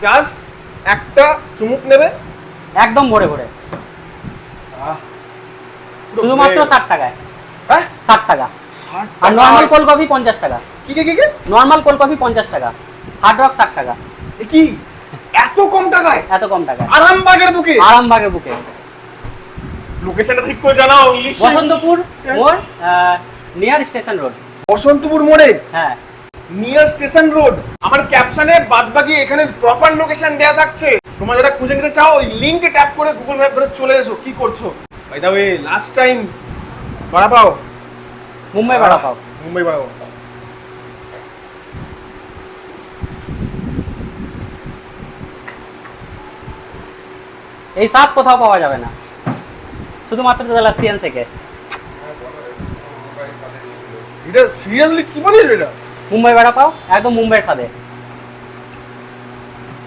Just একটা চুমুক নেবে একদম ভরে ভরে, শুধুমাত্র 60 টাকায়। হ্যাঁ 60 টাকা। 60 আর নরমাল কোল্ড কফি 50 টাকা। কি কি? নরমাল কোল্ড কফি 50 টাকা, হার্ড রক 60 টাকা। এ কি এত কম টাকায়? এত কম টাকায়, আরামবাগের বুকে? আরামবাগের বুকে। লোকেশনটা ঠিক করে জানাও। বসন্তপুর মোড়, নিয়ার স্টেশন রোড। বসন্তপুর মোড়ে হ্যাঁ, নিয়ার স্টেশন রোড। আমার ক্যাপশনে বাদবাকি এখানে প্রপার লোকেশন দেয়া থাকছে, তোমরা যারা খুঁজে নিতে চাও ওই লিংকে ট্যাপ করে গুগল ম্যাপ ধরে চলে এসো। কি করছো by the way? Last time vada pav, Mumbai বড়া পাও। মুম্বাই বড়া পাও। এই স্বাদ কোথাও পাওয়া যাবে না, শুধুমাত্র সিএন থেকে। এটা সিরিয়াসলি কি বলিস এটা? মুম্বাই বড়া পাও একদম মুম্বাইয়ের স্বাদে।